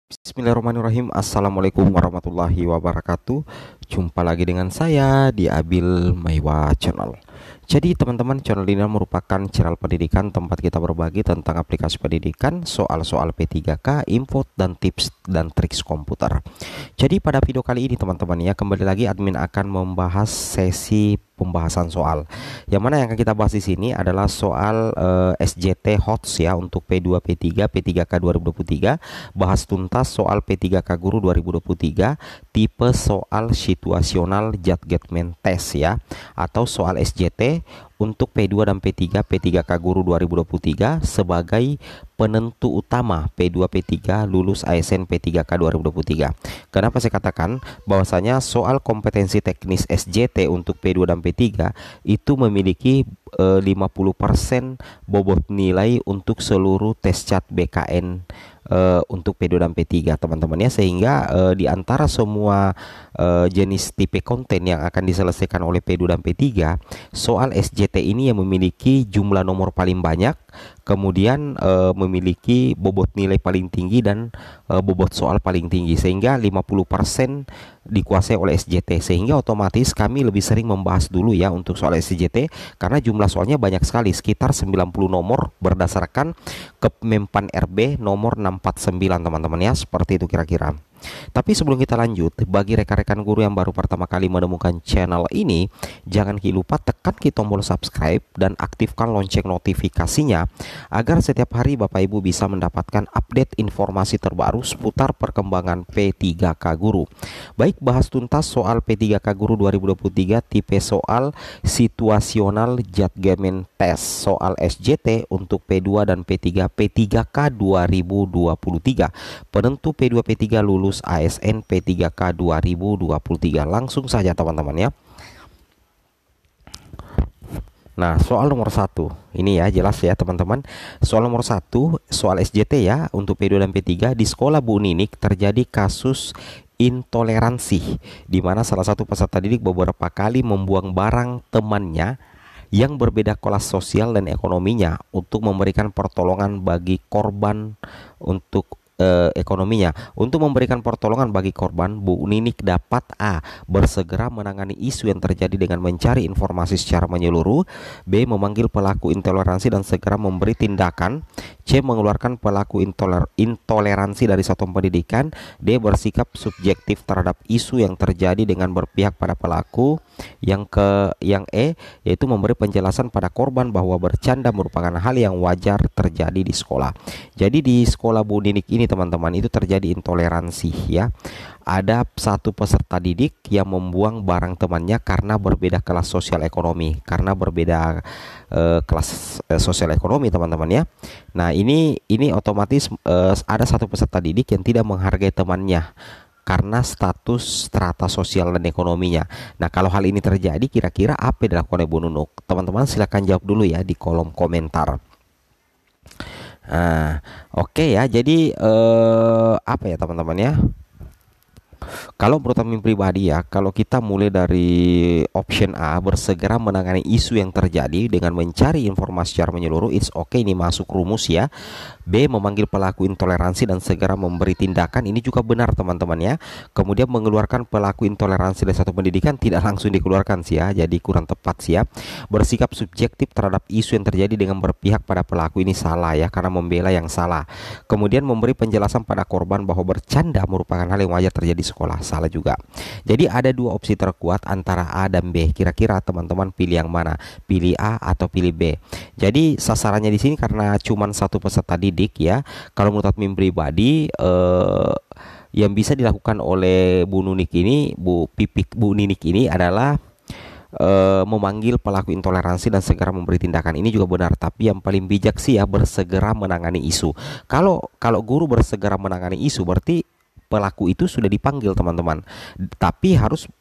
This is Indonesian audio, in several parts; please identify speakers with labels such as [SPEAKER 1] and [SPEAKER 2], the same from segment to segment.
[SPEAKER 1] Bismillahirrahmanirrahim. Assalamualaikum warahmatullahi wabarakatuh. Jumpa lagi dengan saya di Abil Maiwa Channel. Jadi teman-teman, channel ini merupakan channel pendidikan tempat kita berbagi tentang aplikasi pendidikan, soal-soal P3K, info dan tips dan triks komputer. Jadi pada video kali ini teman-teman ya, kembali lagi admin akan membahas sesi pembahasan soal. Yang mana yang akan kita bahas di sini adalah soal SJT HOTS ya untuk P2, P3, P3K 2023. Bahas tuntas soal P3K Guru 2023, tipe soal situasional judgment test ya, atau soal SJT untuk P2 dan P3 P3K Guru 2023 sebagai penentu utama P2 P3 lulus ASN P3K 2023. Kenapa saya katakan bahwasanya soal kompetensi teknis SJT untuk P2 dan P3 itu memiliki 50% bobot nilai untuk seluruh tes cat BKN untuk P2 dan P3 teman-teman ya, sehingga di antara semua jenis tipe konten yang akan diselesaikan oleh P2 dan P3, soal SJT ini yang memiliki jumlah nomor paling banyak, kemudian memiliki bobot nilai paling tinggi dan bobot soal paling tinggi, sehingga 50% dikuasai oleh SJT, sehingga otomatis kami lebih sering membahas dulu ya untuk soal SJT karena jumlah soalnya banyak sekali, sekitar 90 nomor berdasarkan Kemenpan RB nomor 649 teman-teman ya, seperti itu kira-kira. Tapi sebelum kita lanjut, bagi rekan-rekan guru yang baru pertama kali menemukan channel ini, jangan lupa tekan tombol subscribe dan aktifkan lonceng notifikasinya agar setiap hari Bapak Ibu bisa mendapatkan update informasi terbaru seputar perkembangan P3K Guru. Baik, bahas tuntas soal P3K Guru 2023 tipe soal situasional judgment test soal SJT untuk P2 dan P3 P3K 2023. Penentu P2 P3 lulus ASN P3K 2023. Langsung saja teman-teman ya. Nah, soal nomor 1 ini ya, jelas ya teman-teman. Soal nomor 1, soal SJT ya untuk P2 dan P3. Di sekolah Bu Ninik terjadi kasus intoleransi di mana salah satu peserta didik beberapa kali membuang barang temannya yang berbeda kelas sosial dan ekonominya untuk memberikan pertolongan bagi korban untuk ekonominya. Untuk memberikan pertolongan bagi korban, Bu Ninik dapat A. bersegera menangani isu yang terjadi dengan mencari informasi secara menyeluruh, B. memanggil pelaku intoleransi dan segera memberi tindakan, C. mengeluarkan pelaku intoleransi dari satuan pendidikan, D. bersikap subjektif terhadap isu yang terjadi dengan berpihak pada pelaku, yang E yaitu memberi penjelasan pada korban bahwa bercanda merupakan hal yang wajar terjadi di sekolah. Jadi di sekolah Bu Ninik ini teman-teman itu terjadi intoleransi ya. Ada satu peserta didik yang membuang barang temannya karena berbeda kelas sosial ekonomi, karena berbeda kelas sosial ekonomi teman-teman ya. Nah ini otomatis ada satu peserta didik yang tidak menghargai temannya karena status strata sosial dan ekonominya. Nah kalau hal ini terjadi, kira-kira apa yang dilakukan oleh Bu Nunuk? Teman-teman silahkan jawab dulu ya di kolom komentar. Nah, oke ya. Jadi apa ya teman-teman ya? Kalau menurut kami pribadi ya, kalau kita mulai dari option A, bersegera menangani isu yang terjadi dengan mencari informasi secara menyeluruh, it's okay, ini masuk rumus ya. B. memanggil pelaku intoleransi dan segera memberi tindakan, ini juga benar teman-teman ya. Kemudian mengeluarkan pelaku intoleransi dari satu pendidikan, tidak langsung dikeluarkan sih ya, jadi kurang tepat sih ya. Bersikap subjektif terhadap isu yang terjadi dengan berpihak pada pelaku, ini salah ya, karena membela yang salah. Kemudian memberi penjelasan pada korban bahwa bercanda merupakan hal yang wajar terjadi di sekolah, salah juga. Jadi ada dua opsi terkuat antara A dan B. Kira-kira teman-teman pilih yang mana? Pilih A atau pilih B? Jadi sasarannya di sini karena cuma satu peserta didik ya. Kalau menurut admin pribadi yang bisa dilakukan oleh Bu Nunik ini, Bu Ninik ini adalah memanggil pelaku intoleransi dan segera memberi tindakan. Ini juga benar, tapi yang paling bijak sih ya bersegera menangani isu. Kalau guru bersegera menangani isu berarti pelaku itu sudah dipanggil teman-teman, tapi harus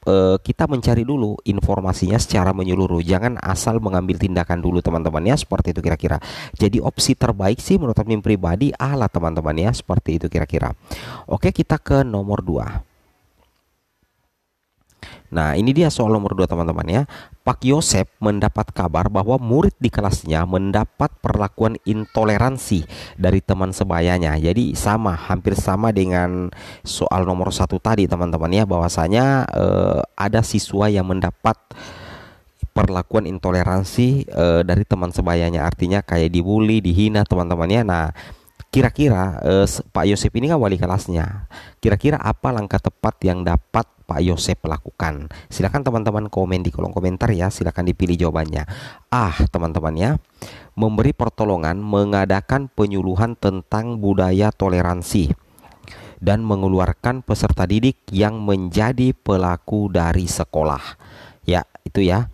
[SPEAKER 1] kita mencari dulu informasinya secara menyeluruh, jangan asal mengambil tindakan dulu teman-teman ya, seperti itu kira-kira. Jadi opsi terbaik sih menurut admin pribadi A lah teman-teman ya, seperti itu kira-kira. Oke, kita ke nomor 2. Nah, ini dia soal nomor 2 teman-teman ya. Pak Yosep mendapat kabar bahwa murid di kelasnya mendapat perlakuan intoleransi dari teman sebayanya. Jadi sama, hampir sama dengan soal nomor 1 tadi teman-teman ya, bahwasanya ada siswa yang mendapat perlakuan intoleransi dari teman sebayanya, artinya kayak dibully, dihina teman-teman ya. Nah, kira-kira Pak Yosep ini kan wali kelasnya. Kira-kira apa langkah tepat yang dapat Pak Yosep lakukan? Silakan teman-teman komen di kolom komentar ya. Silakan dipilih jawabannya. Teman-teman ya, memberi pertolongan, mengadakan penyuluhan tentang budaya toleransi, dan mengeluarkan peserta didik yang menjadi pelaku dari sekolah. Ya, itu ya.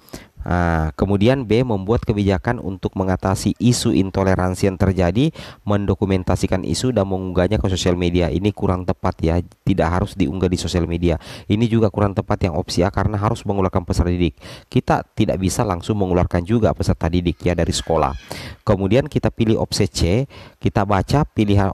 [SPEAKER 1] Kemudian B, membuat kebijakan untuk mengatasi isu intoleransi yang terjadi, mendokumentasikan isu dan mengunggahnya ke sosial media. Ini kurang tepat ya, tidak harus diunggah di sosial media. Ini juga kurang tepat yang opsi A, karena harus mengeluarkan peserta didik. Kita tidak bisa langsung mengeluarkan juga peserta didik ya dari sekolah. Kemudian kita pilih opsi C, kita baca pilihan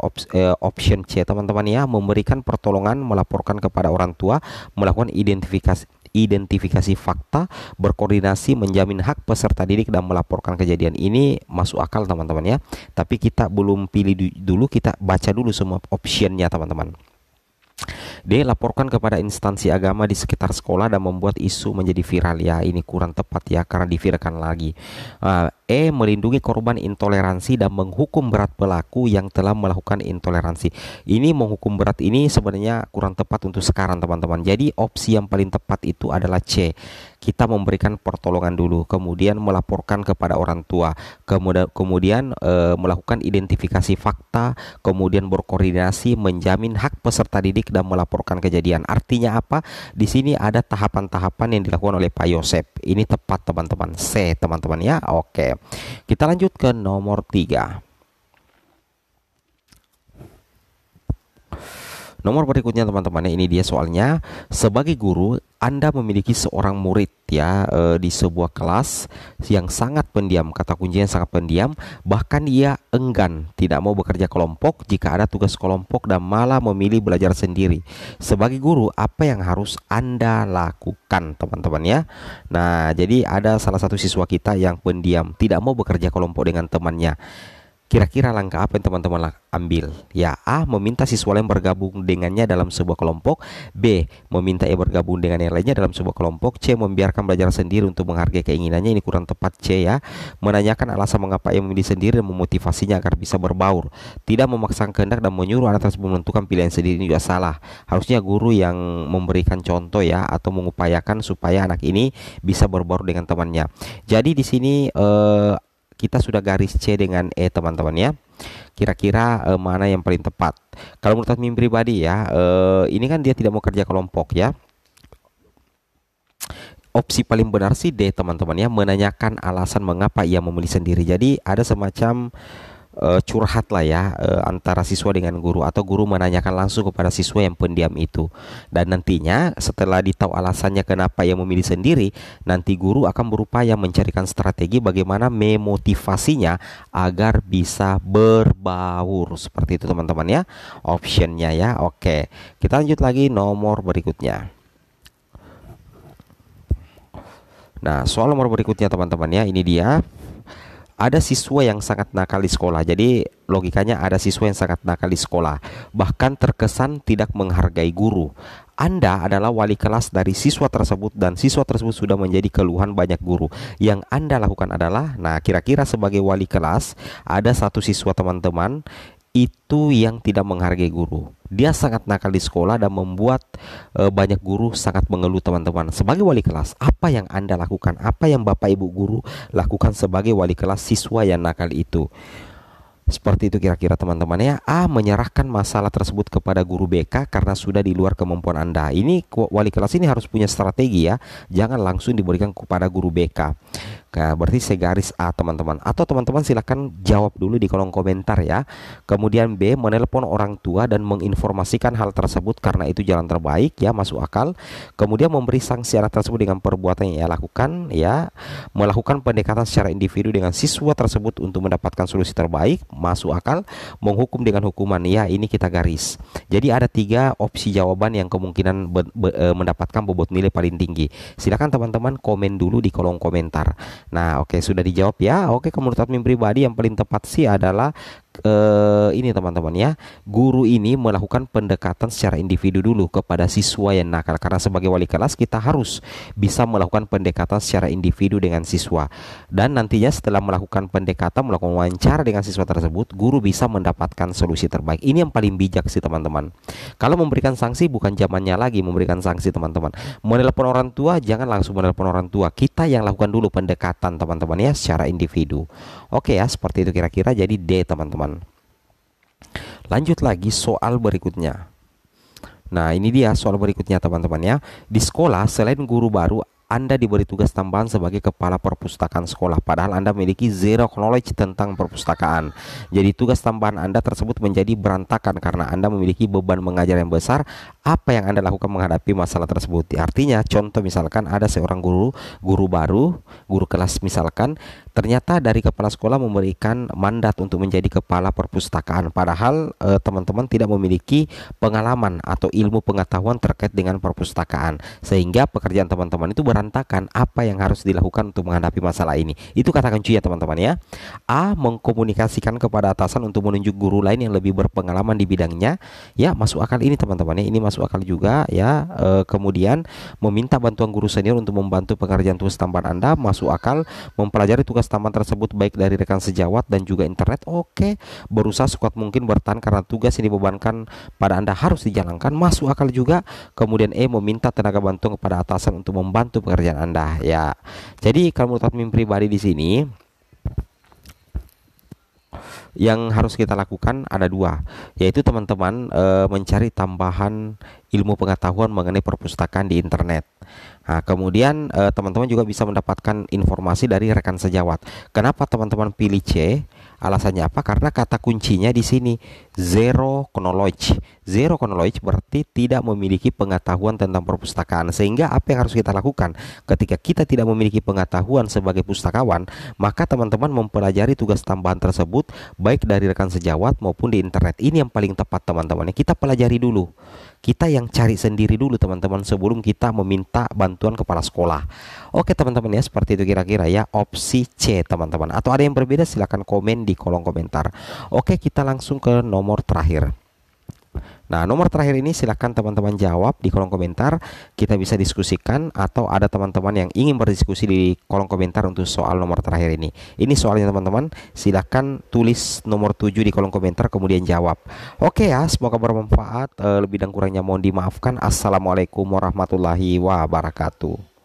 [SPEAKER 1] option C teman-teman ya, memberikan pertolongan, melaporkan kepada orang tua, melakukan identifikasi fakta, berkoordinasi, menjamin hak peserta didik, dan melaporkan kejadian. Ini masuk akal teman-teman ya. Tapi kita belum pilih dulu, kita baca dulu semua optionnya teman-teman. D, laporkan kepada instansi agama di sekitar sekolah dan membuat isu menjadi viral. Ya, ini kurang tepat ya, karena diviralkan lagi. E, melindungi korban intoleransi dan menghukum berat pelaku yang telah melakukan intoleransi. Ini menghukum berat ini sebenarnya kurang tepat untuk sekarang teman-teman. Jadi opsi yang paling tepat itu adalah C. Kita memberikan pertolongan dulu, kemudian melaporkan kepada orang tua, kemudian melakukan identifikasi fakta, kemudian berkoordinasi, menjamin hak peserta didik, dan melaporkan kejadian. Artinya apa? Di sini ada tahapan-tahapan yang dilakukan oleh Pak Yosep. Ini tepat teman-teman. C teman-teman ya. Oke. Kita lanjut ke nomor 3. Nomor berikutnya teman-teman, ini dia soalnya. Sebagai guru, Anda memiliki seorang murid ya di sebuah kelas yang sangat pendiam. Kata kuncinya sangat pendiam. Bahkan ia enggan, tidak mau bekerja kelompok jika ada tugas kelompok, dan malah memilih belajar sendiri. Sebagai guru, apa yang harus Anda lakukan teman-teman ya? Nah, jadi ada salah satu siswa kita yang pendiam, tidak mau bekerja kelompok dengan temannya. Kira-kira langkah apa yang teman-teman ambil? Ya, A, meminta siswa lain bergabung dengannya dalam sebuah kelompok. B, meminta ia bergabung dengan yang lainnya dalam sebuah kelompok. C, membiarkan belajar sendiri untuk menghargai keinginannya. Ini kurang tepat C ya. Menanyakan alasan mengapa ia memilih sendiri dan memotivasinya agar bisa berbaur. Tidak memaksakan kehendak dan menyuruh anak tersebut menentukan pilihan sendiri, ini juga salah. Harusnya guru yang memberikan contoh ya, atau mengupayakan supaya anak ini bisa berbaur dengan temannya. Jadi di sini kita sudah garis C dengan E teman-teman ya. Kira-kira mana yang paling tepat? Kalau menurut admin pribadi ya, ini kan dia tidak mau kerja kelompok ya. Opsi paling benar sih D teman-teman ya, menanyakan alasan mengapa ia memilih sendiri. Jadi ada semacam curhat lah ya antara siswa dengan guru, atau guru menanyakan langsung kepada siswa yang pendiam itu. Dan nantinya setelah ditahu alasannya kenapa ia memilih sendiri, nanti guru akan berupaya mencarikan strategi bagaimana memotivasinya agar bisa berbaur. Seperti itu teman-teman ya, optionnya ya. Oke, kita lanjut lagi nomor berikutnya. Nah, soal nomor berikutnya teman-teman ya, ini dia. Ada siswa yang sangat nakal di sekolah. Jadi logikanya ada siswa yang sangat nakal di sekolah, bahkan terkesan tidak menghargai guru. Anda adalah wali kelas dari siswa tersebut, dan siswa tersebut sudah menjadi keluhan banyak guru. Yang Anda lakukan adalah, nah kira-kira sebagai wali kelas, ada satu siswa teman-teman itu yang tidak menghargai guru. Dia sangat nakal di sekolah dan membuat banyak guru sangat mengeluh teman-teman. Sebagai wali kelas, apa yang Anda lakukan? Apa yang Bapak Ibu guru lakukan sebagai wali kelas siswa yang nakal itu? Seperti itu kira-kira teman-teman ya. A, menyerahkan masalah tersebut kepada guru BK karena sudah di luar kemampuan Anda. Ini wali kelas ini harus punya strategi ya. Jangan langsung diberikan kepada guru BK. Nah, berarti saya garis A teman-teman. Atau teman-teman silahkan jawab dulu di kolom komentar ya. Kemudian B, menelpon orang tua dan menginformasikan hal tersebut karena itu jalan terbaik ya, masuk akal. Kemudian memberi sanksi anak tersebut dengan perbuatan yang ia lakukan ya. Melakukan pendekatan secara individu dengan siswa tersebut untuk mendapatkan solusi terbaik. masuk akal, menghukum dengan hukuman. Ya, ini kita garis. Jadi ada 3 opsi jawaban yang kemungkinan mendapatkan bobot nilai paling tinggi. Silakan teman-teman komen dulu di kolom komentar. Nah, oke, sudah dijawab ya. Oke, menurut admin pribadi yang paling tepat sih adalah ini teman-teman ya, guru ini melakukan pendekatan secara individu dulu kepada siswa yang nakal, karena sebagai wali kelas kita harus bisa melakukan pendekatan secara individu dengan siswa, dan nantinya setelah melakukan pendekatan, melakukan wawancara dengan siswa tersebut, guru bisa mendapatkan solusi terbaik. Ini yang paling bijak sih teman-teman. Kalau memberikan sanksi, bukan zamannya lagi memberikan sanksi teman-teman. Menelpon orang tua, jangan langsung menelpon orang tua, kita yang lakukan dulu pendekatan teman-teman ya, secara individu. Oke ya, seperti itu kira-kira. Jadi D teman-teman. Lanjut lagi soal berikutnya. Nah, ini dia soal berikutnya teman-teman ya. Di sekolah, selain guru baru, Anda diberi tugas tambahan sebagai kepala perpustakaan sekolah, padahal Anda memiliki zero knowledge tentang perpustakaan. Jadi tugas tambahan Anda tersebut menjadi berantakan karena Anda memiliki beban mengajar yang besar. Apa yang Anda lakukan menghadapi masalah tersebut? Artinya, contoh misalkan ada seorang guru baru, guru kelas misalkan, ternyata dari kepala sekolah memberikan mandat untuk menjadi kepala perpustakaan, padahal teman-teman tidak memiliki pengalaman atau ilmu pengetahuan terkait dengan perpustakaan, sehingga pekerjaan teman-teman itu berantakan. Apa yang harus dilakukan untuk menghadapi masalah ini? Itu kata kunci ya teman-teman ya. A. Mengkomunikasikan kepada atasan untuk menunjuk guru lain yang lebih berpengalaman di bidangnya. Ya, masuk akal ini teman-teman ya. Ini masuk akal juga ya. Kemudian meminta bantuan guru senior untuk membantu pekerjaan tugas tambahan Anda. Masuk akal. Mempelajari tugas tambahan tersebut baik dari rekan sejawat dan juga internet. Oke. Berusaha sekuat mungkin bertahan karena tugas ini dibebankan pada Anda harus dijalankan. Masuk akal juga. Kemudian E. Meminta tenaga bantuan kepada atasan untuk membantu pekerjaan Anda ya. Jadi kalau menurut admin pribadi di sini yang harus kita lakukan ada 2, yaitu teman-teman mencari tambahan ilmu pengetahuan mengenai perpustakaan di internet. Nah, kemudian teman-teman juga bisa mendapatkan informasi dari rekan sejawat. Kenapa teman-teman pilih C? Alasannya apa? Karena kata kuncinya di sini zero knowledge. Zero knowledge berarti tidak memiliki pengetahuan tentang perpustakaan. Sehingga apa yang harus kita lakukan ketika kita tidak memiliki pengetahuan sebagai pustakawan, maka teman-teman mempelajari tugas tambahan tersebut baik dari rekan sejawat maupun di internet. Ini yang paling tepat teman-teman. Kita pelajari dulu. Kita yang cari sendiri dulu teman-teman sebelum kita meminta bantuan kepala sekolah. Oke teman-teman ya, seperti itu kira-kira ya opsi C teman-teman. Atau ada yang berbeda silahkan komen di kolom komentar. Oke, kita langsung ke nomor terakhir. Nah, nomor terakhir ini silahkan teman-teman jawab di kolom komentar. Kita bisa diskusikan atau ada teman-teman yang ingin berdiskusi di kolom komentar untuk soal nomor terakhir ini. Ini soalnya teman-teman, silahkan tulis nomor 7 di kolom komentar kemudian jawab. Oke ya, semoga bermanfaat. Lebih dan kurangnya mohon dimaafkan. Assalamualaikum warahmatullahi wabarakatuh.